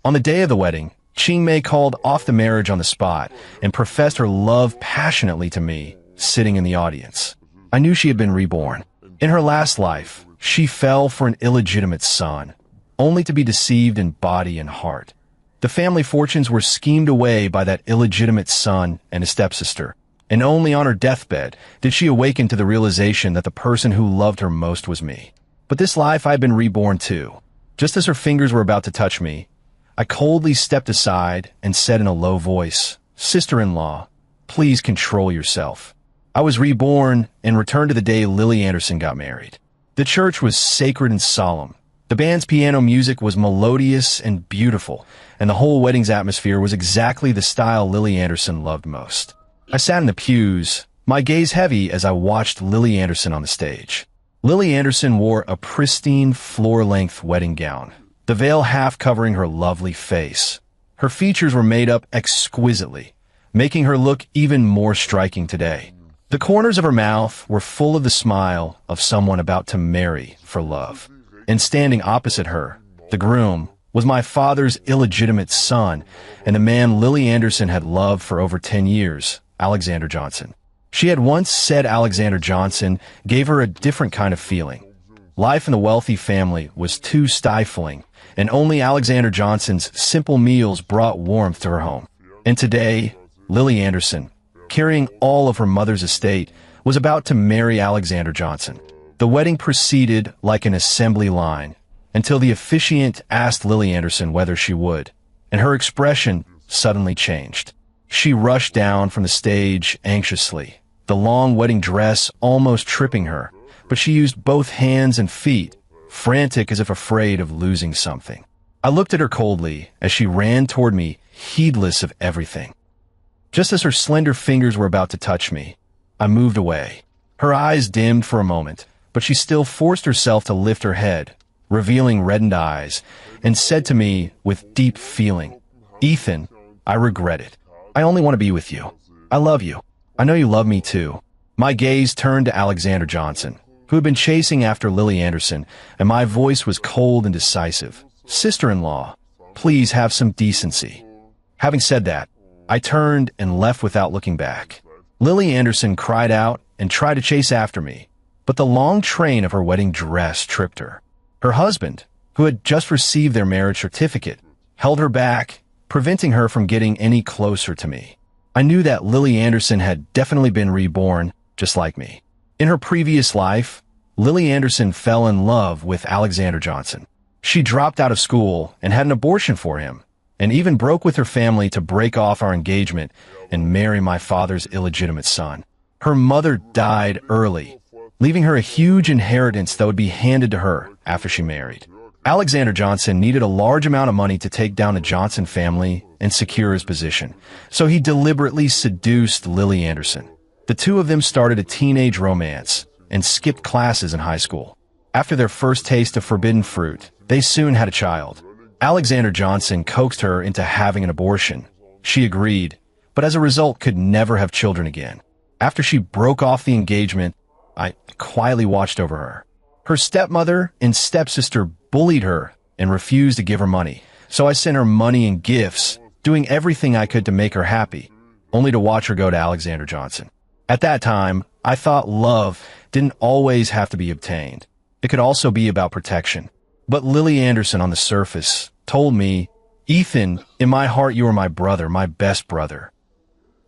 On the day of the wedding, Qingmei called off the marriage on the spot and professed her love passionately to me, sitting in the audience. I knew she had been reborn. In her last life, she fell for an illegitimate son, only to be deceived in body and heart. The family fortunes were schemed away by that illegitimate son and his stepsister, and only on her deathbed did she awaken to the realization that the person who loved her most was me. But this life I had been reborn too. Just as her fingers were about to touch me, I coldly stepped aside and said in a low voice, "Sister-in-law, please control yourself." I was reborn and returned to the day Lily Anderson got married. The church was sacred and solemn. The band's piano music was melodious and beautiful, and the whole wedding's atmosphere was exactly the style Lily Anderson loved most. I sat in the pews, my gaze heavy as I watched Lily Anderson on the stage. Lily Anderson wore a pristine, floor-length wedding gown, the veil half covering her lovely face. Her features were made up exquisitely, making her look even more striking today. The corners of her mouth were full of the smile of someone about to marry for love. And standing opposite her, the groom, was my father's illegitimate son and the man Lily Anderson had loved for over 10 years, Alexander Johnson. She had once said Alexander Johnson gave her a different kind of feeling. Life in the wealthy family was too stifling, and only Alexander Johnson's simple meals brought warmth to her home. And today, Lily Anderson, carrying all of her mother's estate, was about to marry Alexander Johnson. The wedding proceeded like an assembly line until the officiant asked Lily Anderson whether she would, and her expression suddenly changed. She rushed down from the stage anxiously, the long wedding dress almost tripping her, but she used both hands and feet, frantic as if afraid of losing something. I looked at her coldly as she ran toward me, heedless of everything. Just as her slender fingers were about to touch me, I moved away. Her eyes dimmed for a moment, but she still forced herself to lift her head, revealing reddened eyes, and said to me with deep feeling, "Ethan, I regret it. I only want to be with you. I love you. I know you love me too." My gaze turned to Alexander Johnson, who had been chasing after Lily Anderson, and my voice was cold and decisive. "Sister-in-law, please have some decency." Having said that, I turned and left without looking back. Lily Anderson cried out and tried to chase after me, but the long train of her wedding dress tripped her. Her husband, who had just received their marriage certificate, held her back, preventing her from getting any closer to me. I knew that Lily Anderson had definitely been reborn, just like me. In her previous life, Lily Anderson fell in love with Alexander Johnson. She dropped out of school and had an abortion for him, and even broke with her family to break off our engagement and marry my father's illegitimate son. Her mother died early, leaving her a huge inheritance that would be handed to her after she married. Alexander Johnson needed a large amount of money to take down the Johnson family and secure his position, so he deliberately seduced Lily Anderson. The two of them started a teenage romance and skipped classes in high school. After their first taste of forbidden fruit, they soon had a child. Alexander Johnson coaxed her into having an abortion. She agreed, but as a result could never have children again. After she broke off the engagement, I quietly watched over her. Her stepmother and stepsister bullied her and refused to give her money, so I sent her money and gifts, doing everything I could to make her happy, only to watch her go to Alexander Johnson. At that time, I thought love didn't always have to be obtained. It could also be about protection. But Lily Anderson on the surface told me, "Ethan, in my heart you are my brother, my best brother."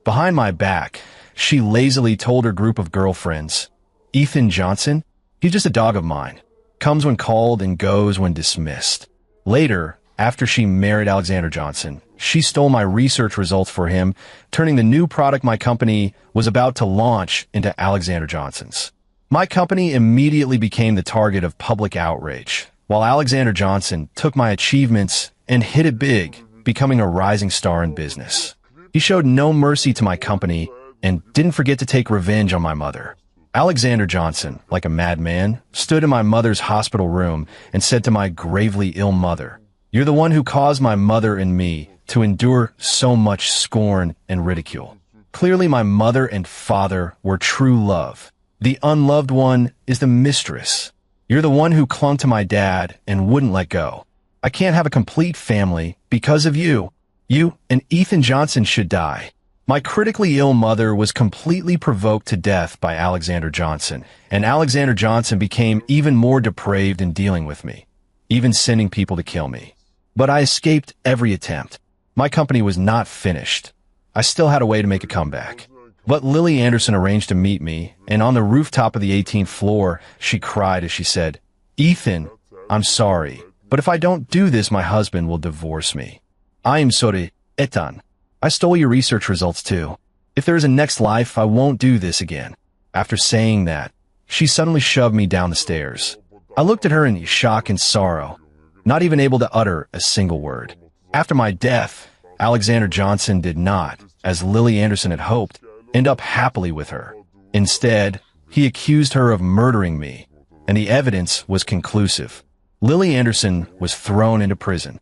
Behind my back, she lazily told her group of girlfriends, "Ethan Johnson? He's just a dog of mine. Comes when called and goes when dismissed." Later, after she married Alexander Johnson, she stole my research results for him, turning the new product my company was about to launch into Alexander Johnson's. My company immediately became the target of public outrage, while Alexander Johnson took my achievements and hit it big, becoming a rising star in business. He showed no mercy to my company and didn't forget to take revenge on my mother. Alexander Johnson, like a madman, stood in my mother's hospital room and said to my gravely ill mother, "You're the one who caused my mother and me to endure so much scorn and ridicule." Clearly my mother and father were true love. The unloved one is the mistress. You're the one who clung to my dad and wouldn't let go. I can't have a complete family Because of you. You and Ethan Johnson should die. My critically ill mother was completely provoked to death by Alexander Johnson, and Alexander Johnson became even more depraved in dealing with me, even sending people to kill me. But I escaped every attempt. My company was not finished. I still had a way to make a comeback. But Lily Anderson arranged to meet me, and on the rooftop of the 18th floor, she cried as she said, "Ethan, I'm sorry, but if I don't do this, my husband will divorce me. I am sorry, Ethan. I stole your research results too. If there is a next life, I won't do this again." After saying that, she suddenly shoved me down the stairs. I looked at her in shock and sorrow, not even able to utter a single word. After my death, Alexander Johnson did not, as Lily Anderson had hoped, end up happily with her. Instead, he accused her of murdering me, and the evidence was conclusive. Lily Anderson was thrown into prison.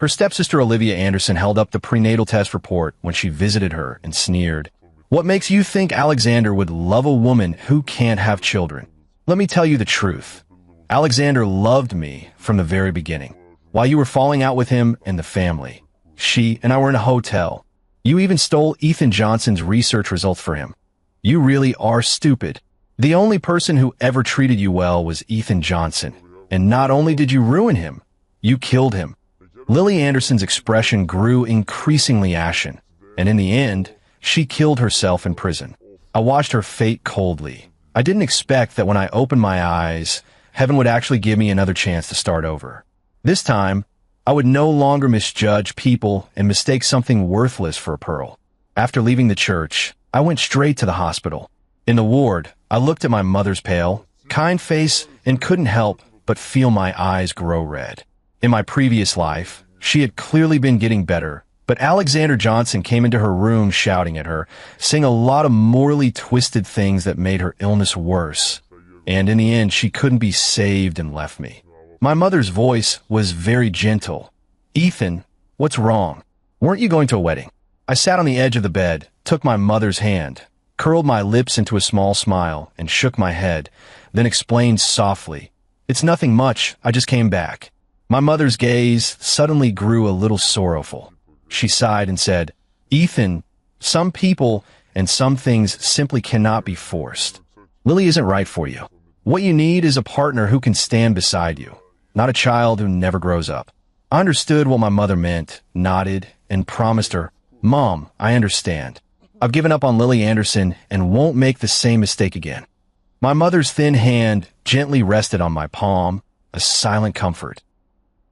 Her stepsister Olivia Anderson held up the prenatal test report when she visited her and sneered, "What makes you think Alexander would love a woman who can't have children? Let me tell you the truth. Alexander loved me from the very beginning. While you were falling out with him and the family, she and I were in a hotel. You even stole Ethan Johnson's research results for him. You really are stupid. The only person who ever treated you well was Ethan Johnson. And not only did you ruin him, you killed him." Lily Anderson's expression grew increasingly ashen, and in the end, she killed herself in prison. I watched her fate coldly. I didn't expect that when I opened my eyes, heaven would actually give me another chance to start over. This time, I would no longer misjudge people and mistake something worthless for a pearl. After leaving the church, I went straight to the hospital. In the ward, I looked at my mother's pale, kind face and couldn't help but feel my eyes grow red. In my previous life, she had clearly been getting better, but Alexander Johnson came into her room shouting at her, saying a lot of morally twisted things that made her illness worse. And in the end, she couldn't be saved and left me. My mother's voice was very gentle. "Ethan, what's wrong? Weren't you going to a wedding?" I sat on the edge of the bed, took my mother's hand, curled my lips into a small smile, and shook my head, then explained softly, "It's nothing much, I just came back." My mother's gaze suddenly grew a little sorrowful. She sighed and said, "Ethan, some people and some things simply cannot be forced. Lily isn't right for you. What you need is a partner who can stand beside you, not a child who never grows up." I understood what my mother meant, nodded, and promised her, "Mom, I understand. I've given up on Lily Anderson and won't make the same mistake again." My mother's thin hand gently rested on my palm, a silent comfort.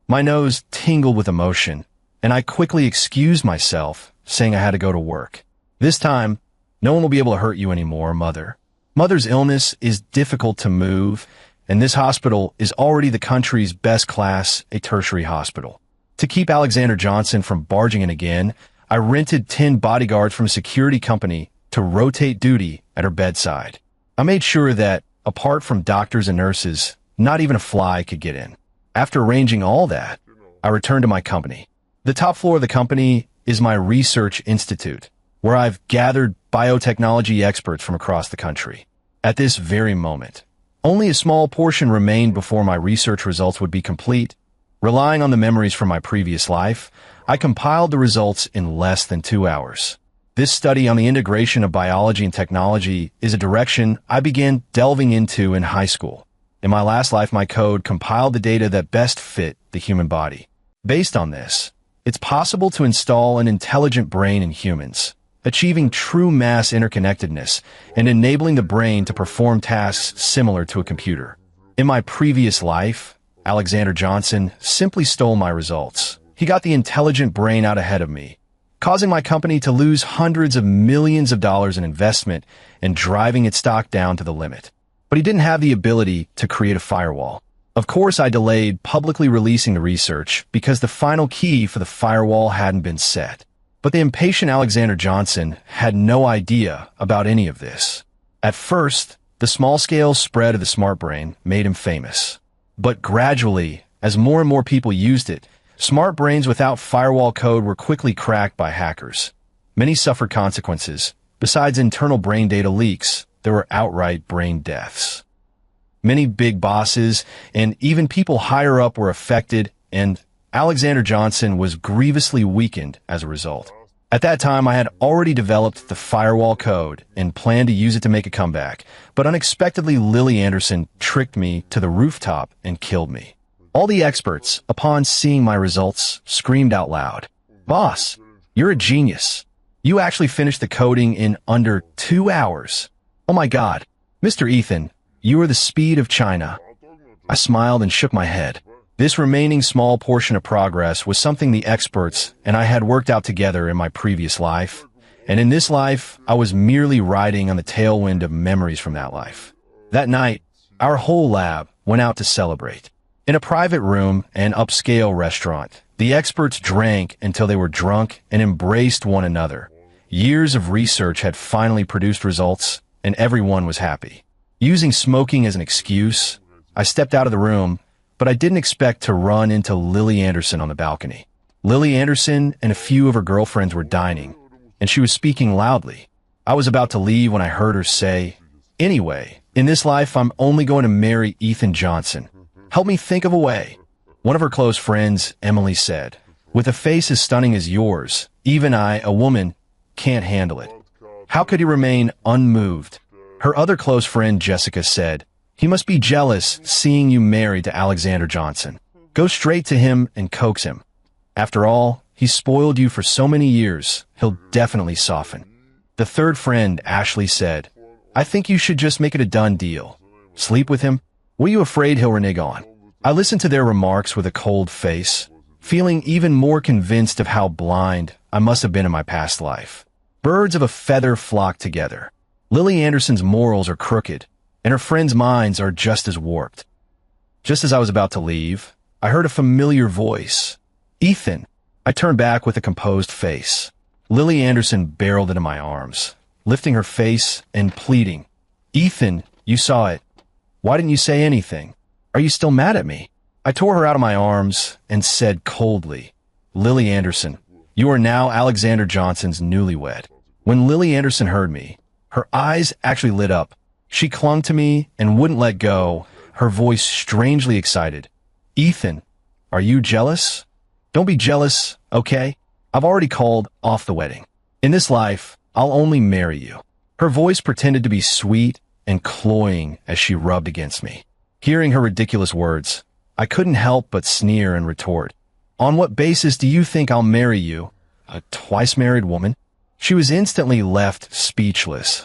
My nose tingled with emotion, and I quickly excused myself, saying I had to go to work. "This time, no one will be able to hurt you anymore, Mother. Mother's illness is difficult to move, and this hospital is already the country's best class, a tertiary hospital. To keep Alexander Johnson from barging in again, I rented 10 bodyguards from a security company to rotate duty at her bedside. I made sure that, apart from doctors and nurses, not even a fly could get in. After arranging all that, I returned to my company. The top floor of the company is my research institute, where I've gathered biotechnology experts from across the country. At this very moment, only a small portion remained before my research results would be complete. Relying on the memories from my previous life, I compiled the results in less than 2 hours. This study on the integration of biology and technology is a direction I began delving into in high school. In my last life, my code compiled the data that best fit the human body. Based on this, it's possible to install an intelligent brain in humans, achieving true mass interconnectedness and enabling the brain to perform tasks similar to a computer. In my previous life, Alexander Johnson simply stole my results. He got the intelligent brain out ahead of me, causing my company to lose hundreds of millions of dollars in investment and driving its stock down to the limit. But he didn't have the ability to create a firewall. Of course, I delayed publicly releasing the research because the final key for the firewall hadn't been set. But the impatient Alexander Johnson had no idea about any of this. At first, the small-scale spread of the smart brain made him famous. But gradually, as more and more people used it, smart brains without firewall code were quickly cracked by hackers. Many suffered consequences. Besides internal brain data leaks, there were outright brain deaths. Many big bosses and even people higher up were affected, and Alexander Johnson was grievously weakened as a result. At that time, I had already developed the firewall code and planned to use it to make a comeback, but unexpectedly Lily Anderson tricked me to the rooftop and killed me. All the experts, upon seeing my results, screamed out loud, "Boss, you're a genius. You actually finished the coding in under 2 hours. Oh my God, Mr. Ethan, you are the speed of China." I smiled and shook my head. This remaining small portion of progress was something the experts and I had worked out together in my previous life, and in this life, I was merely riding on the tailwind of memories from that life. That night, our whole lab went out to celebrate. In a private room and upscale restaurant, the experts drank until they were drunk and embraced one another. Years of research had finally produced results, and everyone was happy. Using smoking as an excuse, I stepped out of the room, but I didn't expect to run into Lily Anderson on the balcony. Lily Anderson and a few of her girlfriends were dining, and she was speaking loudly. I was about to leave when I heard her say, "Anyway, in this life, I'm only going to marry Ethan Johnson. Help me think of a way." One of her close friends, Emily, said, "With a face as stunning as yours, even I, a woman, can't handle it." How could he remain unmoved? Her other close friend, Jessica, said, "He must be jealous seeing you married to Alexander Johnson. Go straight to him and coax him. After all, he spoiled you for so many years, he'll definitely soften." The third friend, Ashley, said, "I think you should just make it a done deal. Sleep with him? What are you afraid he'll renege on?" I listened to their remarks with a cold face, feeling even more convinced of how blind I must have been in my past life. Birds of a feather flock together. Lily Anderson's morals are crooked, and her friends' minds are just as warped. Just as I was about to leave, I heard a familiar voice. "Ethan." I turned back with a composed face. Lily Anderson barreled into my arms, lifting her face and pleading, "Ethan, you saw it. Why didn't you say anything? Are you still mad at me?" I tore her out of my arms and said coldly, "Lily Anderson, you are now Alexander Johnson's newlywed." When Lily Anderson heard me, her eyes actually lit up. She clung to me and wouldn't let go, her voice strangely excited. "Ethan, are you jealous? Don't be jealous, okay? I've already called off the wedding. In this life, I'll only marry you." Her voice pretended to be sweet and cloying as she rubbed against me. Hearing her ridiculous words, I couldn't help but sneer and retort, "On what basis do you think I'll marry you, a twice-married woman?" She was instantly left speechless.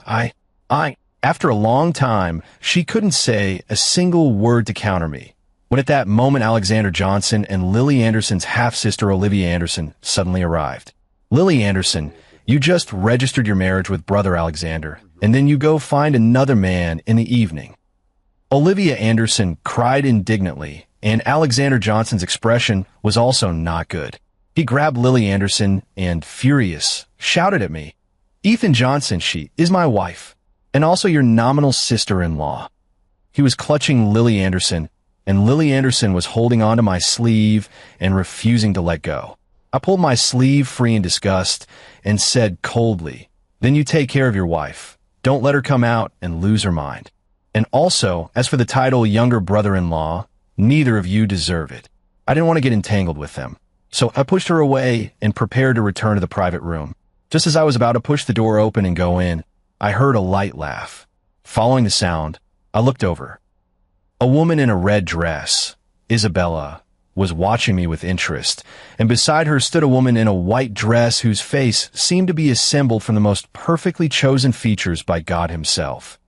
After a long time, she couldn't say a single word to counter me, when at that moment Alexander Johnson and Lily Anderson's half-sister Olivia Anderson suddenly arrived. "Lily Anderson, you just registered your marriage with brother Alexander, and then you go find another man in the evening." Olivia Anderson cried indignantly, and Alexander Johnson's expression was also not good. He grabbed Lily Anderson and, furious, shouted at me, "Ethan Johnson, she is my wife, and also your nominal sister-in-law." He was clutching Lily Anderson, and Lily Anderson was holding onto my sleeve and refusing to let go. I pulled my sleeve free in disgust and said coldly, "Then you take care of your wife. Don't let her come out and lose her mind. And also, as for the title younger brother-in-law, neither of you deserve it." I didn't want to get entangled with them, so I pushed her away and prepared to return to the private room. Just as I was about to push the door open and go in, I heard a light laugh. Following the sound, I looked over. A woman in a red dress, Isabella, was watching me with interest, and beside her stood a woman in a white dress whose face seemed to be assembled from the most perfectly chosen features by God himself,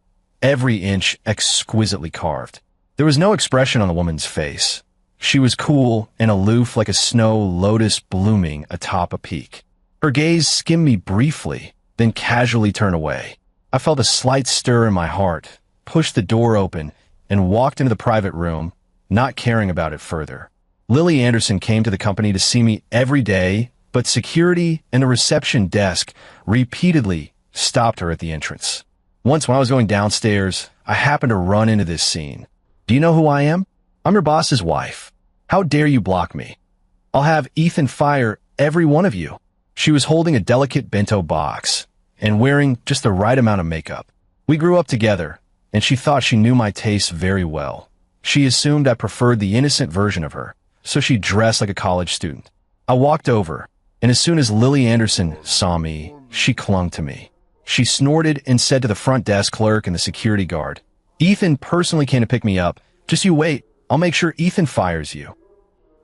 every inch exquisitely carved. There was no expression on the woman's face. She was cool and aloof like a snow lotus blooming atop a peak. Her gaze skimmed me briefly, then casually turned away. I felt a slight stir in my heart, pushed the door open, and walked into the private room, not caring about it further. Lily Anderson came to the company to see me every day, but security and the reception desk repeatedly stopped her at the entrance. Once when I was going downstairs, I happened to run into this scene. "Do you know who I am? I'm your boss's wife. How dare you block me? I'll have Ethan fire every one of you." She was holding a delicate bento box and wearing just the right amount of makeup. We grew up together, and she thought she knew my tastes very well. She assumed I preferred the innocent version of her, so she dressed like a college student. I walked over, and as soon as Lily Anderson saw me, she clung to me. She snorted and said to the front desk clerk and the security guard, "Ethan personally came to pick me up. Just you wait. I'll make sure Ethan fires you."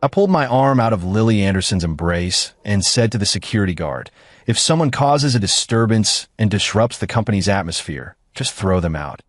I pulled my arm out of Lily Anderson's embrace and said to the security guard, "If someone causes a disturbance and disrupts the company's atmosphere, just throw them out.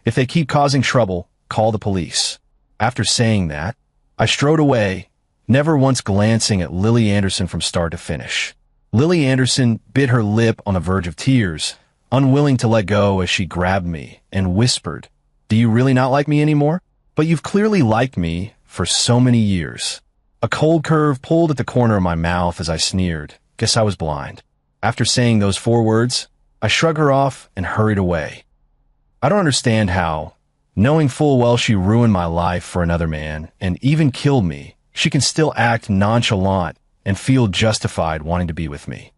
If they keep causing trouble, call the police." After saying that, I strode away, never once glancing at Lily Anderson from start to finish. Lily Anderson bit her lip on the verge of tears, unwilling to let go as she grabbed me and whispered, "Do you really not like me anymore? But you've clearly liked me for so many years." A cold curve pulled at the corner of my mouth as I sneered. Guess I was blind. After saying those 4 words, I shrugged her off and hurried away. I don't understand how, knowing full well she ruined my life for another man and even killed me, she can still act nonchalant and feel justified wanting to be with me.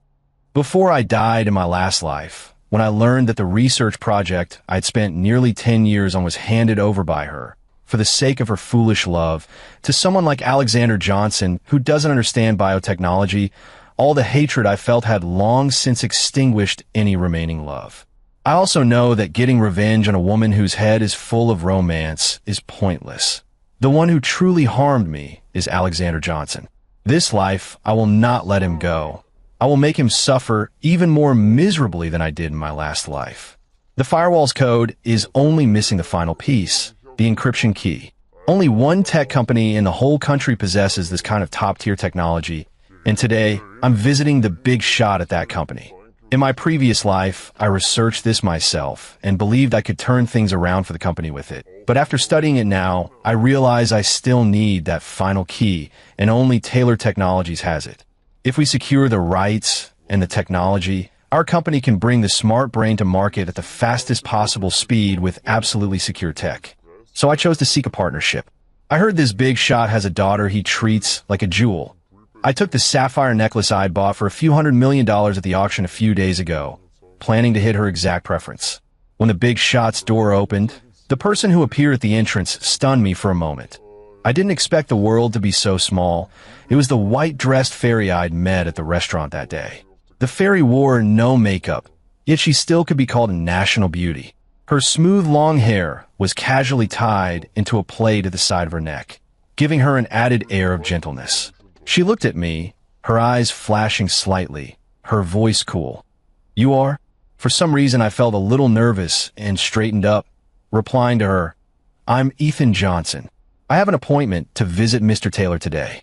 Before I died in my last life, when I learned that the research project I'd spent nearly 10 years on was handed over by her, for the sake of her foolish love, to someone like Alexander Johnson, who doesn't understand biotechnology, all the hatred I felt had long since extinguished any remaining love. I also know that getting revenge on a woman whose head is full of romance is pointless. The one who truly harmed me is Alexander Johnson. This life, I will not let him go. I will make him suffer even more miserably than I did in my last life. The firewall's code is only missing the final piece, the encryption key. Only one tech company in the whole country possesses this kind of top-tier technology, and today, I'm visiting the big shot at that company. In my previous life, I researched this myself and believed I could turn things around for the company with it. But after studying it now, I realize I still need that final key, and only Taylor Technologies has it. If we secure the rights and the technology, our company can bring the smart brain to market at the fastest possible speed with absolutely secure tech. So I chose to seek a partnership. I heard this big shot has a daughter he treats like a jewel. I took the sapphire necklace I'd bought for a few $100 million at the auction a few days ago, planning to hit her exact preference. When the big shot's door opened, the person who appeared at the entrance stunned me for a moment. I didn't expect the world to be so small. It was the white-dressed fairy I'd met at the restaurant that day. The fairy wore no makeup, yet she still could be called a national beauty. Her smooth long hair was casually tied into a plait at the side of her neck, giving her an added air of gentleness. She looked at me, her eyes flashing slightly, her voice cool. "You are?" For some reason I felt a little nervous and straightened up, replying to her, "I'm Ethan Johnson. I have an appointment to visit Mr. Taylor today."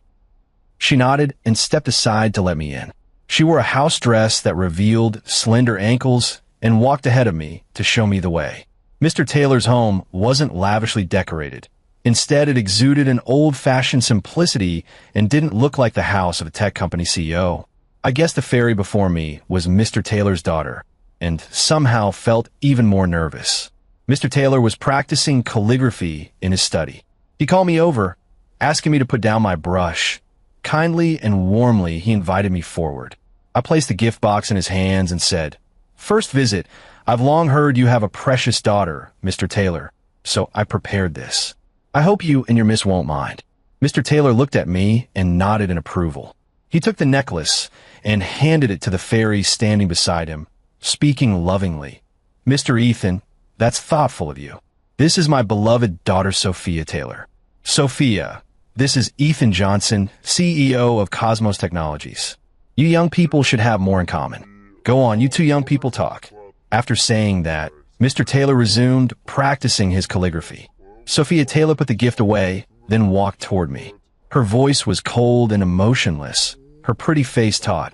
She nodded and stepped aside to let me in. She wore a house dress that revealed slender ankles and walked ahead of me to show me the way. Mr. Taylor's home wasn't lavishly decorated. Instead, it exuded an old-fashioned simplicity and didn't look like the house of a tech company CEO. I guess the fairy before me was Mr. Taylor's daughter, and somehow felt even more nervous. Mr. Taylor was practicing calligraphy in his study. He called me over, asking me to put down my brush. Kindly and warmly, he invited me forward. I placed the gift box in his hands and said, "First visit, I've long heard you have a precious daughter, Mr. Taylor, so I prepared this. I hope you and your miss won't mind." Mr. Taylor looked at me and nodded in approval. He took the necklace and handed it to the fairy standing beside him, speaking lovingly. "Mr. Ethan, that's thoughtful of you. This is my beloved daughter Sophia Taylor." "Sophia, this is Ethan Johnson, CEO of Cosmos Technologies. You young people should have more in common. Go on, you two young people talk." After saying that, Mr. Taylor resumed practicing his calligraphy. Sophia Taylor put the gift away, then walked toward me. Her voice was cold and emotionless, her pretty face taut.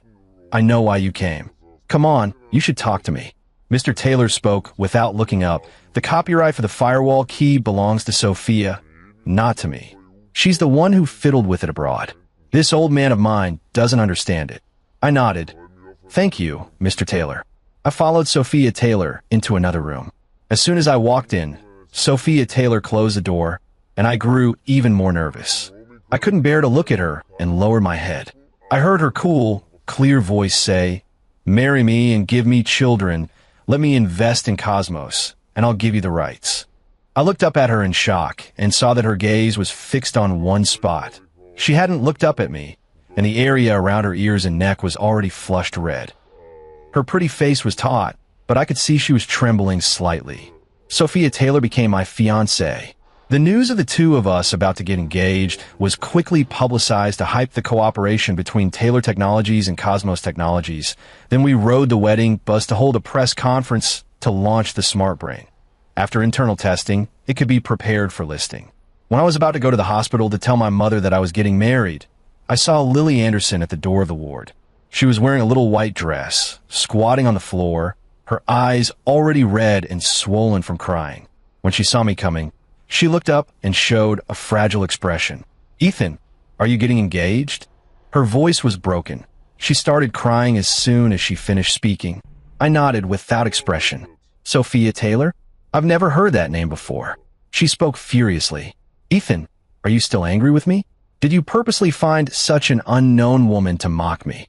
"I know why you came. Come on, you should talk to me." Mr. Taylor spoke without looking up. "The copyright for the firewall key belongs to Sophia, not to me. She's the one who fiddled with it abroad. This old man of mine doesn't understand it." I nodded. "Thank you, Mr. Taylor." I followed Sophia Taylor into another room. As soon as I walked in, Sophia Taylor closed the door, and I grew even more nervous. I couldn't bear to look at her and lowered my head. I heard her cool, clear voice say, "Marry me and give me children. Let me invest in Cosmos, and I'll give you the rights." I looked up at her in shock and saw that her gaze was fixed on one spot, She hadn't looked up at me, and the area around her ears and neck was already flushed red. Her pretty face was taut, but I could see she was trembling slightly. Sophia Taylor became my fiancée. The news of the two of us about to get engaged was quickly publicized to hype the cooperation between Taylor Technologies and Cosmos Technologies. Then we rode the wedding bus to hold a press conference to launch the Smart Brain. After internal testing, it could be prepared for listing. When I was about to go to the hospital to tell my mother that I was getting married, I saw Lily Anderson at the door of the ward. She was wearing a little white dress, squatting on the floor, her eyes already red and swollen from crying. When she saw me coming, she looked up and showed a fragile expression. "Ethan, are you getting engaged?" Her voice was broken. She started crying as soon as she finished speaking. I nodded without expression. "Sophia Taylor? I've never heard that name before." She spoke furiously. "Ethan, are you still angry with me? Did you purposely find such an unknown woman to mock me?"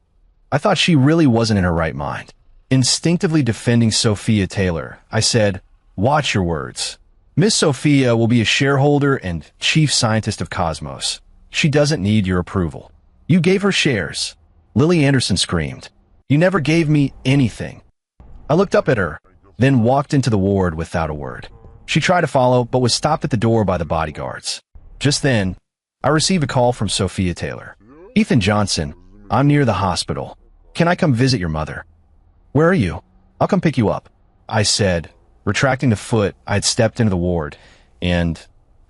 I thought she really wasn't in her right mind. Instinctively defending Sophia Taylor, I said, "Watch your words. Miss Sophia will be a shareholder and chief scientist of Cosmos. She doesn't need your approval. You gave her shares." Lily Anderson screamed. "You never gave me anything." I looked up at her, then walked into the ward without a word. She tried to follow, but was stopped at the door by the bodyguards. Just then, I received a call from Sophia Taylor. "Ethan Johnson, I'm near the hospital. Can I come visit your mother?" "Where are you? I'll come pick you up," I said, retracting the foot I had stepped into the ward, and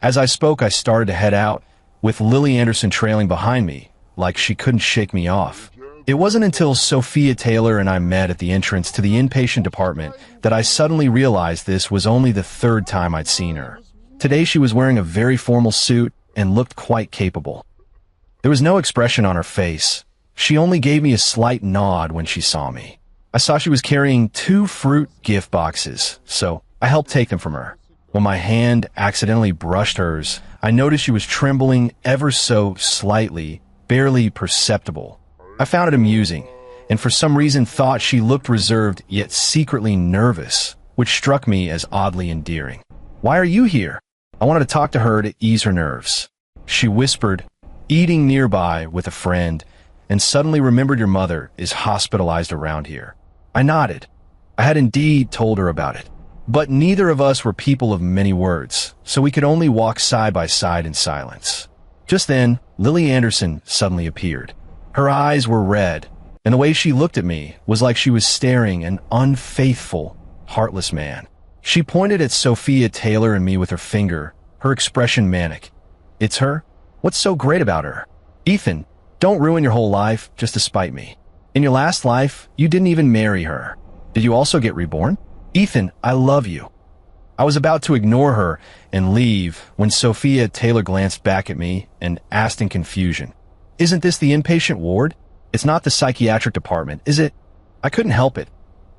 as I spoke, I started to head out, with Lily Anderson trailing behind me, like she couldn't shake me off. It wasn't until Sophia Taylor and I met at the entrance to the inpatient department that I suddenly realized this was only the third time I'd seen her. Today she was wearing a very formal suit and looked quite capable. There was no expression on her face. She only gave me a slight nod when she saw me. I saw she was carrying 2 fruit gift boxes, so I helped take them from her. When my hand accidentally brushed hers, I noticed she was trembling ever so slightly, barely perceptible. I found it amusing, and for some reason thought she looked reserved yet secretly nervous, which struck me as oddly endearing. "Why are you here?" I wanted to talk to her to ease her nerves. She whispered, "Eating nearby with a friend, and suddenly remembered your mother is hospitalized around here." I nodded. I had indeed told her about it. But neither of us were people of many words, so we could only walk side by side in silence. Just then, Lily Anderson suddenly appeared. Her eyes were red, and the way she looked at me was like she was staring an unfaithful, heartless man. She pointed at Sophia Taylor and me with her finger, her expression manic. "It's her? What's so great about her? Ethan, don't ruin your whole life just to spite me. In your last life, you didn't even marry her. Did you also get reborn? Ethan, I love you." I was about to ignore her and leave when Sophia Taylor glanced back at me and asked in confusion, "Isn't this the inpatient ward? It's not the psychiatric department, is it?" I couldn't help it.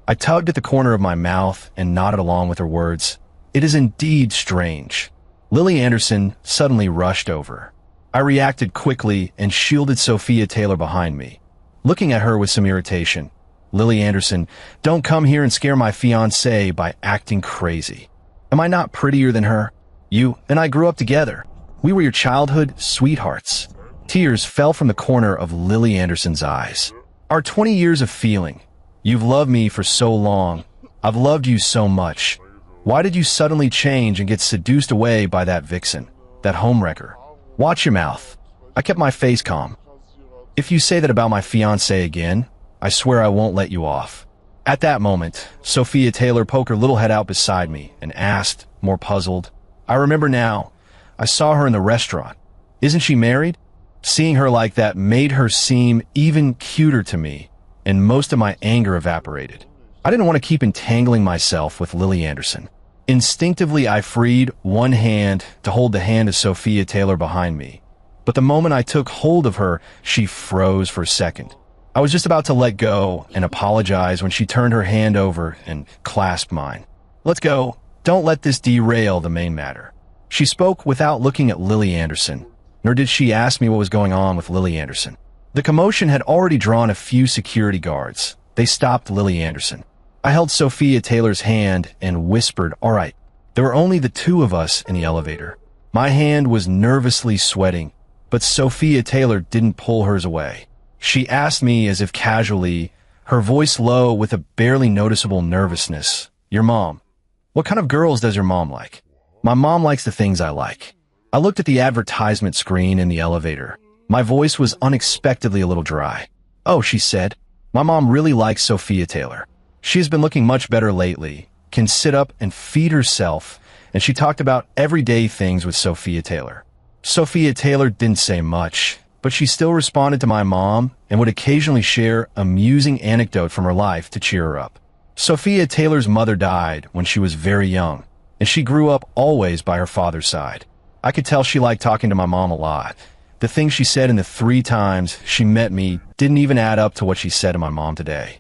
I tugged at the corner of my mouth and nodded along with her words. "It is indeed strange." Lily Anderson suddenly rushed over. I reacted quickly and shielded Sophia Taylor behind me, looking at her with some irritation. "Lily Anderson, don't come here and scare my fiancée by acting crazy. Am I not prettier than her? You and I grew up together. We were your childhood sweethearts." Tears fell from the corner of Lily Anderson's eyes. "Our 20 years of feeling. You've loved me for so long. I've loved you so much. Why did you suddenly change and get seduced away by that vixen, that homewrecker? Watch your mouth." I kept my face calm. "If you say that about my fiancé again, I swear I won't let you off." At that moment, Sophia Taylor poked her little head out beside me and asked, more puzzled, "I remember now. I saw her in the restaurant. Isn't she married?" Seeing her like that made her seem even cuter to me, and most of my anger evaporated. I didn't want to keep entangling myself with Lily Anderson. Instinctively, I freed one hand to hold the hand of Sophia Taylor behind me. But the moment I took hold of her, she froze for a second. I was just about to let go and apologize when she turned her hand over and clasped mine. "Let's go. Don't let this derail the main matter." She spoke without looking at Lily Anderson, nor did she ask me what was going on with Lily Anderson. The commotion had already drawn a few security guards. They stopped Lily Anderson. I held Sophia Taylor's hand and whispered, "All right." There were only the two of us in the elevator. My hand was nervously sweating, but Sophia Taylor didn't pull hers away. She asked me as if casually, her voice low with a barely noticeable nervousness. Your mom. What kind of girls does your mom like? My mom likes the things I like. I looked at the advertisement screen in the elevator. My voice was unexpectedly a little dry. Oh, she said. My mom really likes Sophia Taylor. She has been looking much better lately, can sit up and feed herself, and she talked about everyday things with Sophia Taylor. Sophia Taylor didn't say much, but she still responded to my mom and would occasionally share amusing anecdote from her life to cheer her up. Sophia Taylor's mother died when she was very young, and she grew up always by her father's side. I could tell she liked talking to my mom a lot. The things she said in the 3 times she met me didn't even add up to what she said to my mom today.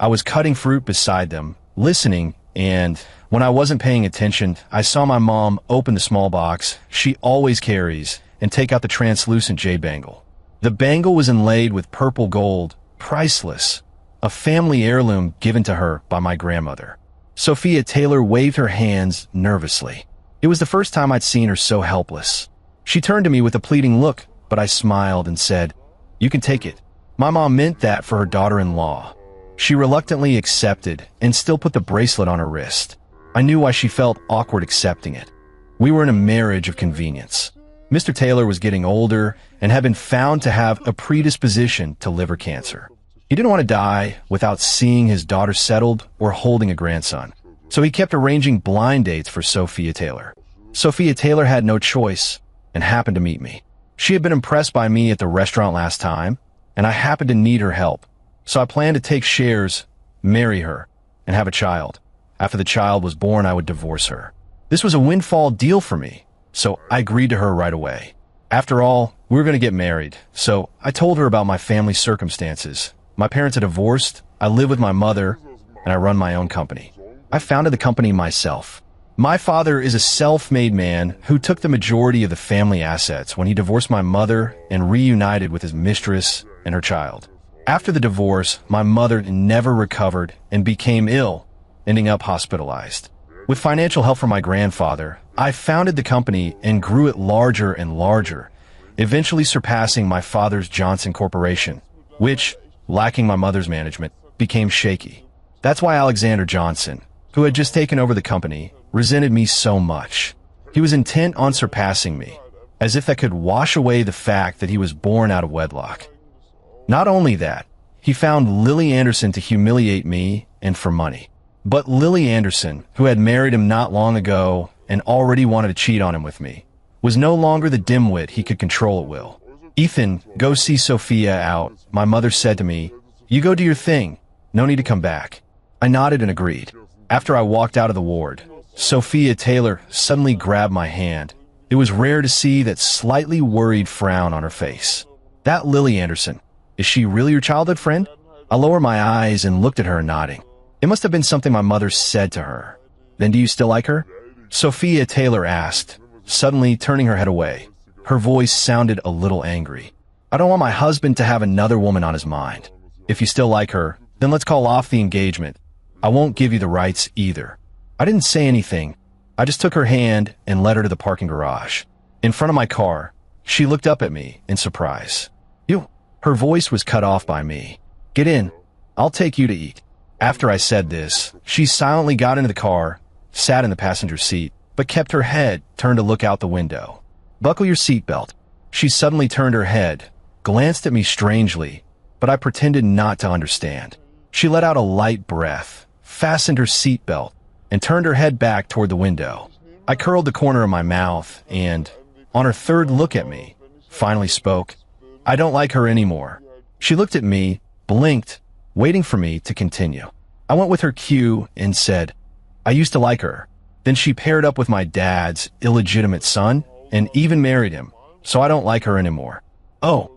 I was cutting fruit beside them, listening, and when I wasn't paying attention, I saw my mom open the small box she always carries and take out the translucent jade bangle. The bangle was inlaid with purple gold, priceless, a family heirloom given to her by my grandmother. Sophia Taylor waved her hands nervously. It was the first time I'd seen her so helpless. She turned to me with a pleading look, but I smiled and said, "You can take it." My mom meant that for her daughter-in-law. She reluctantly accepted and still put the bracelet on her wrist. I knew why she felt awkward accepting it. We were in a marriage of convenience. Mr. Taylor was getting older and had been found to have a predisposition to liver cancer. He didn't want to die without seeing his daughter settled or holding a grandson. So he kept arranging blind dates for Sophia Taylor. Sophia Taylor had no choice and happened to meet me. She had been impressed by me at the restaurant last time, and I happened to need her help. So I planned to take shares, marry her, and have a child. After the child was born, I would divorce her. This was a windfall deal for me, so I agreed to her right away. After all, we were going to get married, so I told her about my family circumstances. My parents are divorced, I live with my mother, and I run my own company. I founded the company myself. My father is a self-made man who took the majority of the family assets when he divorced my mother and reunited with his mistress and her child. After the divorce, my mother never recovered and became ill, ending up hospitalized. With financial help from my grandfather, I founded the company and grew it larger and larger, eventually surpassing my father's Johnson Corporation, which, lacking my mother's management, became shaky. That's why Alexander Johnson, who had just taken over the company, resented me so much. He was intent on surpassing me, as if that could wash away the fact that he was born out of wedlock. Not only that, he found Lily Anderson to humiliate me and for money. But Lily Anderson, who had married him not long ago and already wanted to cheat on him with me, was no longer the dimwit he could control at will. "Ethan, go see Sophia out," my mother said to me. "You go do your thing. No need to come back." I nodded and agreed. After I walked out of the ward, Sophia Taylor suddenly grabbed my hand. It was rare to see that slightly worried frown on her face. "That Lily Anderson, is she really your childhood friend?" I lowered my eyes and looked at her, nodding. It must have been something my mother said to her. "Then do you still like her?" Sophia Taylor asked, suddenly turning her head away. Her voice sounded a little angry. "I don't want my husband to have another woman on his mind. If you still like her, then let's call off the engagement. I won't give you the rights either." I didn't say anything. I just took her hand and led her to the parking garage. In front of my car, she looked up at me in surprise. "You?" Her voice was cut off by me. "Get in. I'll take you to eat." After I said this, she silently got into the car, sat in the passenger seat, but kept her head turned to look out the window. "Buckle your seatbelt." She suddenly turned her head, glanced at me strangely, but I pretended not to understand. She let out a light breath, fastened her seatbelt, and turned her head back toward the window. I curled the corner of my mouth and, on her third look at me, finally spoke. "I don't like her anymore." She looked at me, blinked, waiting for me to continue. I went with her cue and said, "I used to like her. Then she paired up with my dad's illegitimate son and even married him, so I don't like her anymore." "Oh."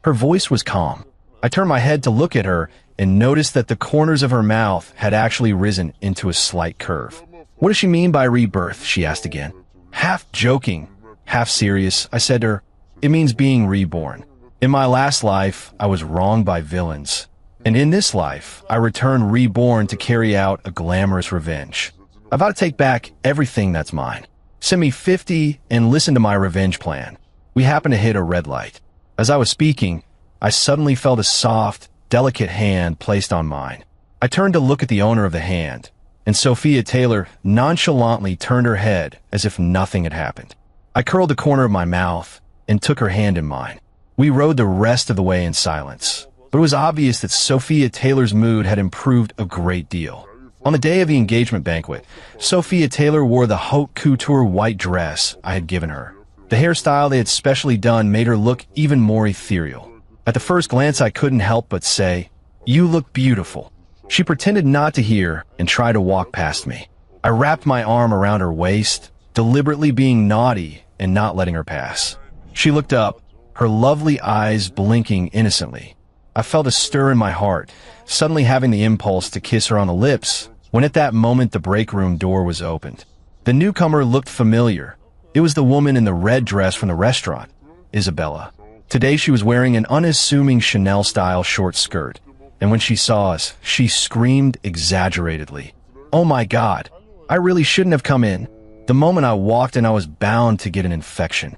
Her voice was calm. I turned my head to look at her and noticed that the corners of her mouth had actually risen into a slight curve. "What does she mean by rebirth?" she asked again. Half joking, half serious, I said to her, "It means being reborn. In my last life, I was wronged by villains. And in this life, I return reborn to carry out a glamorous revenge. I've got to take back everything that's mine. Send me 50 and listen to my revenge plan. We happened to hit a red light. As I was speaking, I suddenly felt a soft, delicate hand placed on mine. I turned to look at the owner of the hand, and Sophia Taylor nonchalantly turned her head as if nothing had happened. I curled the corner of my mouth and took her hand in mine. We rode the rest of the way in silence, but it was obvious that Sophia Taylor's mood had improved a great deal. On the day of the engagement banquet, Sophia Taylor wore the haute couture white dress I had given her. The hairstyle they had specially done made her look even more ethereal. At the first glance, I couldn't help but say, "You look beautiful." She pretended not to hear and tried to walk past me. I wrapped my arm around her waist, deliberately being naughty and not letting her pass. She looked up, her lovely eyes blinking innocently. I felt a stir in my heart, suddenly having the impulse to kiss her on the lips, when at that moment the break room door was opened. The newcomer looked familiar. It was the woman in the red dress from the restaurant, Isabella. Today she was wearing an unassuming Chanel-style short skirt, and when she saw us, she screamed exaggeratedly. "Oh my God, I really shouldn't have come in." The moment I walked in, I was bound to get an infection.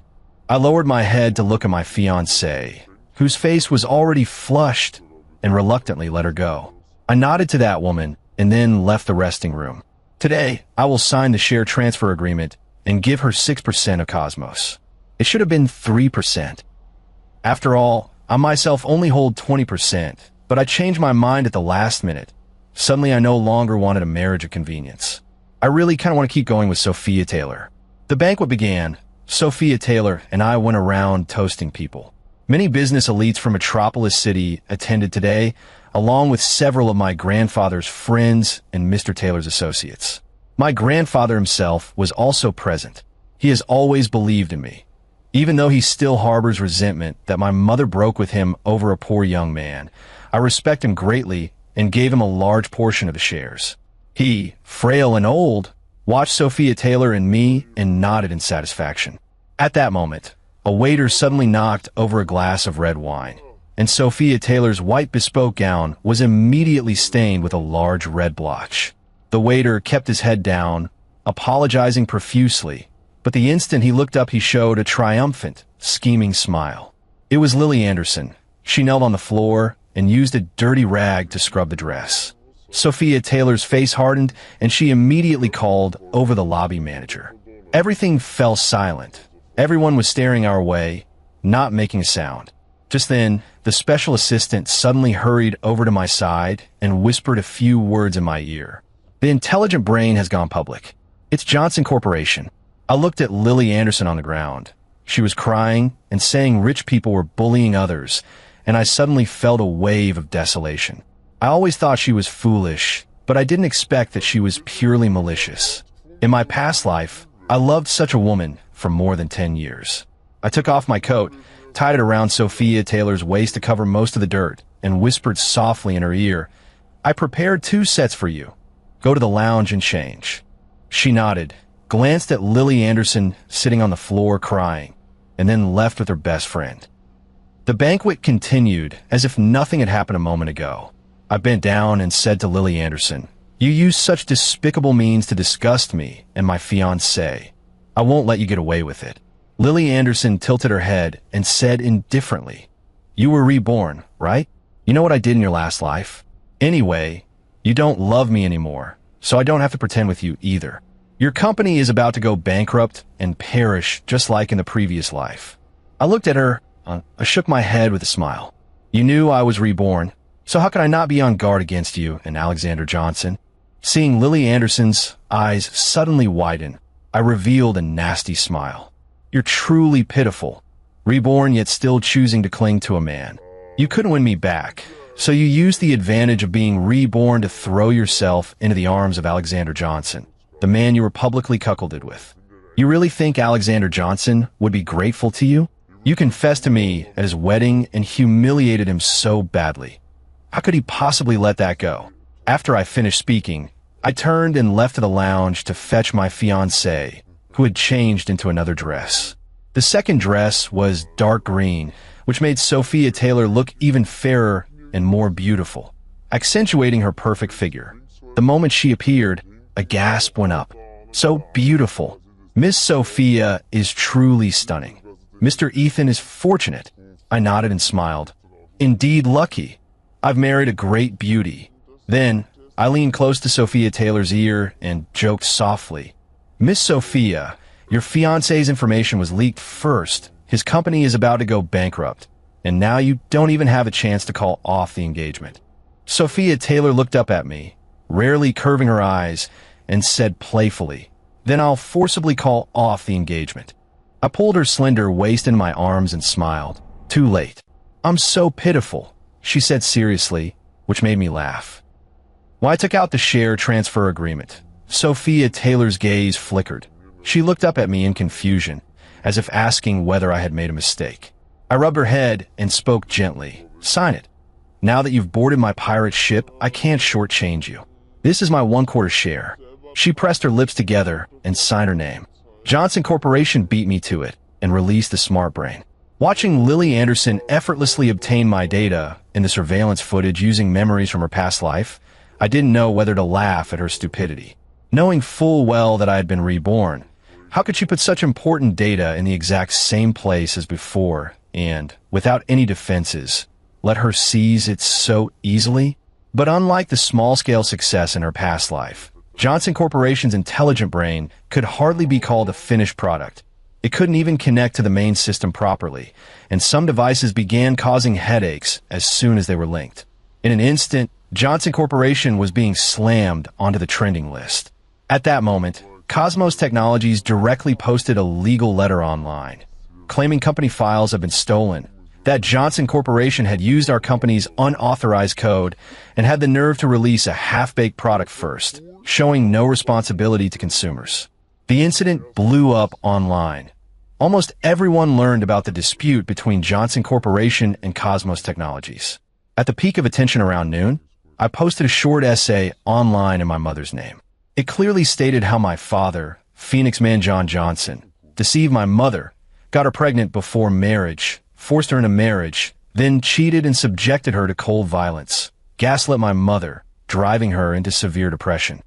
I lowered my head to look at my fiancée, whose face was already flushed, and reluctantly let her go. I nodded to that woman and then left the resting room. Today, I will sign the share transfer agreement and give her 6% of Cosmos. It should have been 3%. After all, I myself only hold 20%, but I changed my mind at the last minute. Suddenly, I no longer wanted a marriage of convenience. I really kind of want to keep going with Sophia Taylor. The banquet began. Sophia Taylor and I went around toasting people. Many business elites from Metropolis City attended today, along with several of my grandfather's friends and Mr. Taylor's associates. My grandfather himself was also present. He has always believed in me, even though he still harbors resentment that my mother broke with him over a poor young man. I respect him greatly and gave him a large portion of the shares. He, frail and old, watched Sophia Taylor and me and nodded in satisfaction. At that moment, a waiter suddenly knocked over a glass of red wine, and Sophia Taylor's white bespoke gown was immediately stained with a large red blotch. The waiter kept his head down, apologizing profusely, but the instant he looked up he showed a triumphant, scheming smile. It was Lily Anderson. She knelt on the floor and used a dirty rag to scrub the dress. Sophia Taylor's face hardened, and she immediately called over the lobby manager. Everything fell silent. Everyone was staring our way, not making a sound. Just then, the special assistant suddenly hurried over to my side and whispered a few words in my ear. "The intelligent brain has gone public. It's Johnson Corporation." I looked at Lily Anderson on the ground. She was crying and saying rich people were bullying others, and I suddenly felt a wave of desolation. I always thought she was foolish, but I didn't expect that she was purely malicious. In my past life, I loved such a woman for more than 10 years. I took off my coat, tied it around Sophia Taylor's waist to cover most of the dirt, and whispered softly in her ear, "I prepared 2 sets for you. Go to the lounge and change." She nodded, glanced at Lily Anderson sitting on the floor crying, and then left with her best friend. The banquet continued as if nothing had happened a moment ago. I bent down and said to Lily Anderson, "You use such despicable means to disgust me and my fiancé. I won't let you get away with it." Lily Anderson tilted her head and said indifferently, "You were reborn, right? You know what I did in your last life? Anyway, you don't love me anymore, so I don't have to pretend with you either. Your company is about to go bankrupt and perish just like in the previous life." I looked at her. I shook my head with a smile. "You knew I was reborn, so how could I not be on guard against you and Alexander Johnson?" Seeing Lily Anderson's eyes suddenly widen, I revealed a nasty smile. "You're truly pitiful. Reborn yet still choosing to cling to a man. You couldn't win me back, so you used the advantage of being reborn to throw yourself into the arms of Alexander Johnson, the man you were publicly cuckolded with. You really think Alexander Johnson would be grateful to you? You confessed to me at his wedding and humiliated him so badly. How could he possibly let that go?" After I finished speaking, I turned and left to the lounge to fetch my fiancée, who had changed into another dress. The second dress was dark green, which made Sophia Taylor look even fairer and more beautiful, accentuating her perfect figure. The moment she appeared, a gasp went up. "So beautiful. Miss Sophia is truly stunning." Mr. Ethan is fortunate. I nodded and smiled. Indeed lucky. I've married a great beauty. Then, I leaned close to Sophia Taylor's ear and joked softly. Miss Sophia, your fiancé's information was leaked first. His company is about to go bankrupt, and now you don't even have a chance to call off the engagement. Sophia Taylor looked up at me, rarely curving her eyes, and said playfully, Then I'll forcibly call off the engagement. I pulled her slender waist in my arms and smiled. Too late. I'm so pitiful, she said seriously, which made me laugh. When I took out the share transfer agreement, Sophia Taylor's gaze flickered. She looked up at me in confusion, as if asking whether I had made a mistake. I rubbed her head and spoke gently. Sign it. Now that you've boarded my pirate ship, I can't shortchange you. This is my 1/4 share. She pressed her lips together and signed her name. Johnson Corporation beat me to it and released the smart brain. Watching Lily Anderson effortlessly obtain my data in the surveillance footage using memories from her past life, I didn't know whether to laugh at her stupidity. Knowing full well that I had been reborn, how could she put such important data in the exact same place as before and, without any defenses, let her seize it so easily? But unlike the small-scale success in her past life, Johnson Corporation's intelligent brain could hardly be called a finished product. It couldn't even connect to the main system properly, and some devices began causing headaches as soon as they were linked. In an instant, Johnson Corporation was being slammed onto the trending list. At that moment, Cosmos Technologies directly posted a legal letter online, claiming company files had been stolen, that Johnson Corporation had used our company's unauthorized code and had the nerve to release a half-baked product first, showing no responsibility to consumers. The incident blew up online. Almost everyone learned about the dispute between Johnson Corporation and Cosmos Technologies. At the peak of attention around noon, I posted a short essay online in my mother's name. It clearly stated how my father, Phoenix Man John Johnson, deceived my mother, got her pregnant before marriage, forced her into marriage, then cheated and subjected her to cold violence, gaslit my mother, driving her into severe depression.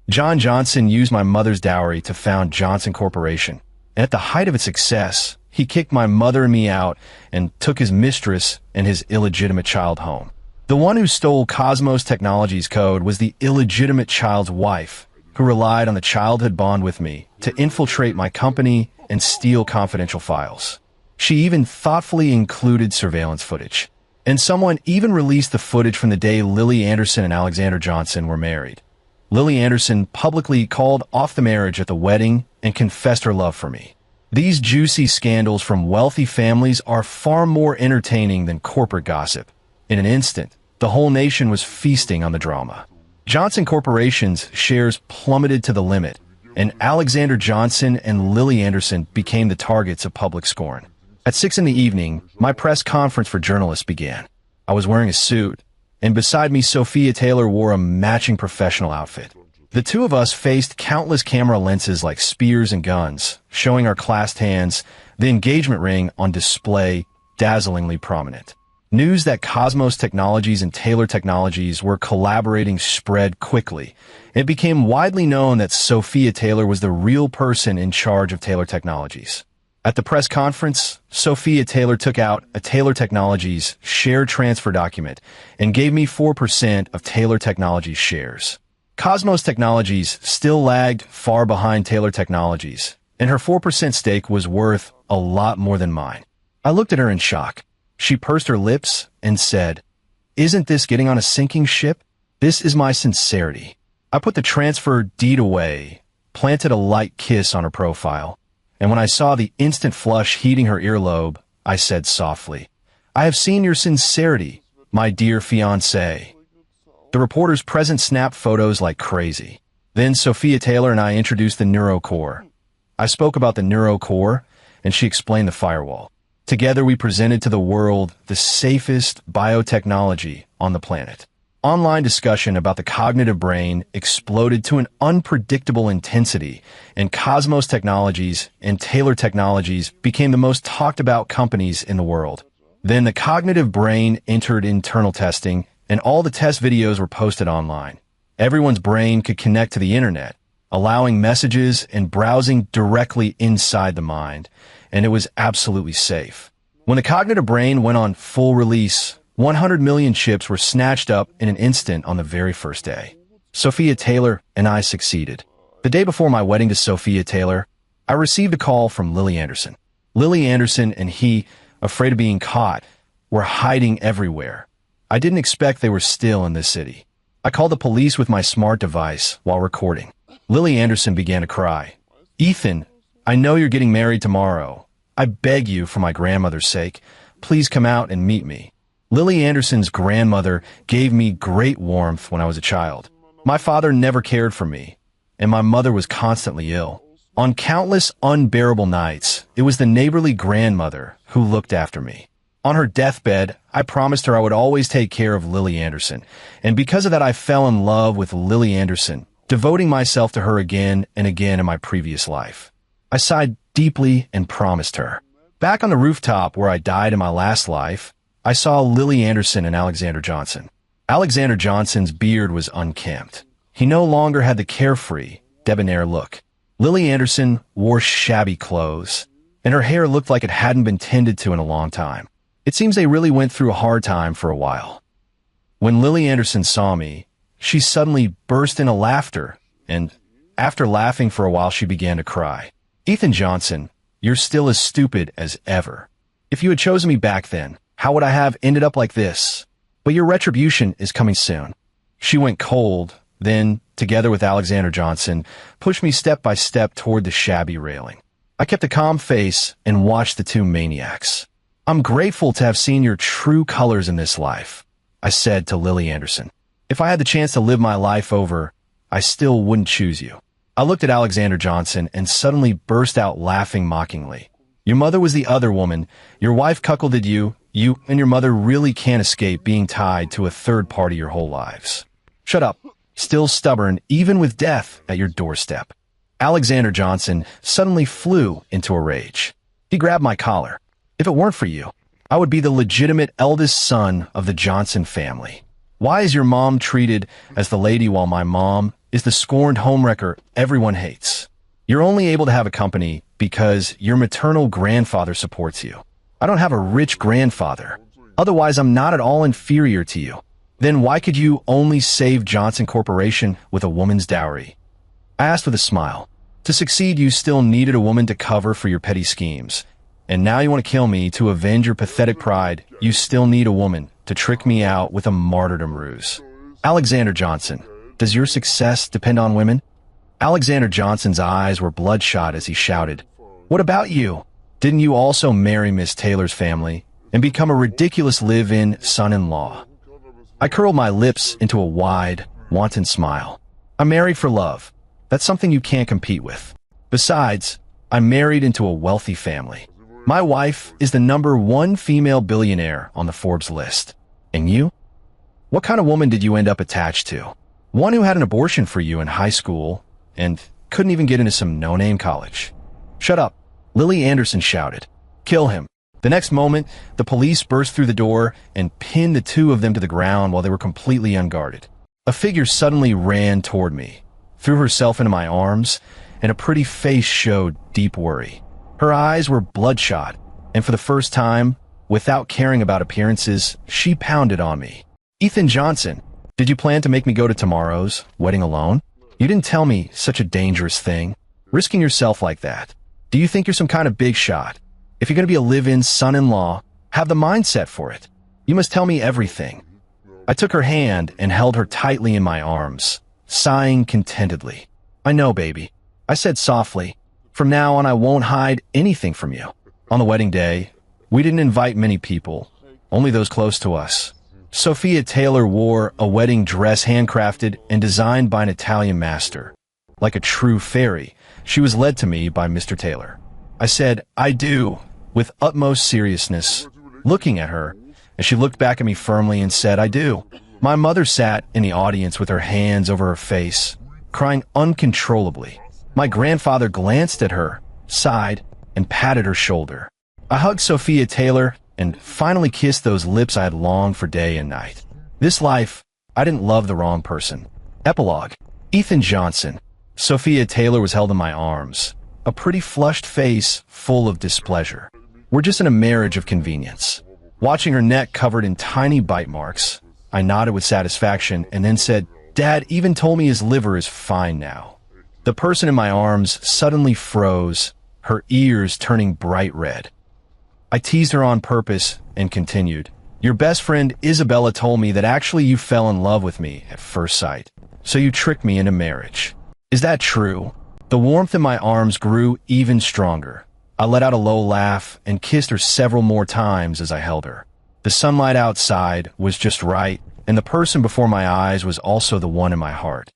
John Johnson used my mother's dowry to found Johnson Corporation, and at the height of its success, he kicked my mother and me out and took his mistress and his illegitimate child home. The one who stole Cosmos Technologies' code was the illegitimate child's wife, who relied on the childhood bond with me to infiltrate my company and steal confidential files. She even thoughtfully included surveillance footage. And someone even released the footage from the day Lily Anderson and Alexander Johnson were married. Lily Anderson publicly called off the marriage at the wedding and confessed her love for me. These juicy scandals from wealthy families are far more entertaining than corporate gossip. In an instant, the whole nation was feasting on the drama. Johnson Corporation's shares plummeted to the limit, and Alexander Johnson and Lily Anderson became the targets of public scorn. At 6 p.m, my press conference for journalists began. I was wearing a suit, and beside me Sophia Taylor wore a matching professional outfit. The two of us faced countless camera lenses like spears and guns, showing our clasped hands, the engagement ring on display, dazzlingly prominent. News that Cosmos Technologies and Taylor Technologies were collaborating spread quickly. It became widely known that Sophia Taylor was the real person in charge of Taylor Technologies. At the press conference, Sophia Taylor took out a Taylor Technologies share transfer document and gave me 4% of Taylor Technologies shares. Cosmos Technologies still lagged far behind Taylor Technologies, and her 4% stake was worth a lot more than mine. I looked at her in shock. She pursed her lips and said, "Isn't this getting on a sinking ship? This is my sincerity." I put the transfer deed away, planted a light kiss on her profile, and when I saw the instant flush heating her earlobe, I said softly, "I have seen your sincerity, my dear fiancé." The reporters present snapped photos like crazy. Then Sophia Taylor and I introduced the NeuroCore. I spoke about the NeuroCore, and she explained the firewall. Together we presented to the world the safest biotechnology on the planet. Online discussion about the cognitive brain exploded to an unpredictable intensity, and Cosmos Technologies and Taylor Technologies became the most talked about companies in the world. Then the cognitive brain entered internal testing, and all the test videos were posted online. Everyone's brain could connect to the internet, allowing messages and browsing directly inside the mind, and it was absolutely safe. When the cognitive brain went on full release, 100 million chips were snatched up in an instant on the very first day. Sophia Taylor and I succeeded. The day before my wedding to Sophia Taylor, I received a call from Lily Anderson. Lily Anderson and he, afraid of being caught, were hiding everywhere. I didn't expect they were still in this city. I called the police with my smart device while recording. Lily Anderson began to cry. "Ethan, I know you're getting married tomorrow. I beg you, for my grandmother's sake, please come out and meet me." Lily Anderson's grandmother gave me great warmth when I was a child. My father never cared for me, and my mother was constantly ill. On countless unbearable nights, it was the neighborly grandmother who looked after me. On her deathbed, I promised her I would always take care of Lily Anderson, and because of that I fell in love with Lily Anderson, devoting myself to her again and again in my previous life. I sighed deeply and promised her. Back on the rooftop where I died in my last life, I saw Lily Anderson and Alexander Johnson. Alexander Johnson's beard was unkempt. He no longer had the carefree, debonair look. Lily Anderson wore shabby clothes, and her hair looked like it hadn't been tended to in a long time. It seems they really went through a hard time for a while. When Lily Anderson saw me, she suddenly burst into laughter, and after laughing for a while, she began to cry. "Ethan Johnson, you're still as stupid as ever. If you had chosen me back then, how would I have ended up like this? But your retribution is coming soon." She went cold, then, together with Alexander Johnson, pushed me step by step toward the shabby railing. I kept a calm face and watched the two maniacs. "I'm grateful to have seen your true colors in this life," I said to Lily Anderson. "If I had the chance to live my life over, I still wouldn't choose you." I looked at Alexander Johnson and suddenly burst out laughing mockingly. "Your mother was the other woman. Your wife cuckolded you. You and your mother really can't escape being tied to a third party your whole lives. Shut up. Still stubborn, even with death at your doorstep." Alexander Johnson suddenly flew into a rage. He grabbed my collar. "If it weren't for you, I would be the legitimate eldest son of the Johnson family. Why is your mom treated as the lady while my mom is the scorned homewrecker everyone hates? You're only able to have a company because your maternal grandfather supports you. I don't have a rich grandfather. Otherwise, I'm not at all inferior to you. Then why could you only save Johnson Corporation with a woman's dowry?" I asked with a smile. "To succeed, you still needed a woman to cover for your petty schemes. And now you want to kill me to avenge your pathetic pride. You still need a woman to trick me out with a martyrdom ruse. Alexander Johnson, does your success depend on women?" Alexander Johnson's eyes were bloodshot as he shouted, "What about you? Didn't you also marry Miss Taylor's family and become a ridiculous live-in son-in-law?" I curled my lips into a wide, wanton smile. "I'm married for love. That's something you can't compete with. Besides, I'm married into a wealthy family. My wife is the #1 female billionaire on the Forbes list. And you? What kind of woman did you end up attached to? One who had an abortion for you in high school and couldn't even get into some no-name college." "Shut up," Lily Anderson shouted. "Kill him." The next moment, the police burst through the door and pinned the two of them to the ground while they were completely unguarded. A figure suddenly ran toward me, threw herself into my arms, and a pretty face showed deep worry. Her eyes were bloodshot, and for the first time, without caring about appearances, she pounded on me. "Ethan Johnson, did you plan to make me go to tomorrow's wedding alone? You didn't tell me such a dangerous thing. Risking yourself like that. Do you think you're some kind of big shot? If you're going to be a live-in son-in-law, have the mindset for it. You must tell me everything." I took her hand and held her tightly in my arms, sighing contentedly. "I know, baby," I said softly. "From now on, I won't hide anything from you." On the wedding day, we didn't invite many people, only those close to us. Sophia Taylor wore a wedding dress handcrafted and designed by an Italian master. Like a true fairy, she was led to me by Mr. Taylor. I said, "I do," with utmost seriousness, looking at her, and she looked back at me firmly and said, "I do." My mother sat in the audience with her hands over her face, crying uncontrollably. My grandfather glanced at her, sighed, and patted her shoulder. I hugged Sophia Taylor and finally kissed those lips I had longed for day and night. This life, I didn't love the wrong person. Epilogue. Ethan Johnson, Sophia Taylor was held in my arms, a pretty flushed face full of displeasure. We're just in a marriage of convenience. Watching her neck covered in tiny bite marks, I nodded with satisfaction and then said, Dad even told me his liver is fine now. The person in my arms suddenly froze, her ears turning bright red. I teased her on purpose and continued, Your best friend Isabella told me that actually you fell in love with me at first sight, so you tricked me into marriage. Is that true? The warmth in my arms grew even stronger. I let out a low laugh and kissed her several more times as I held her. The sunlight outside was just right, and the person before my eyes was also the one in my heart.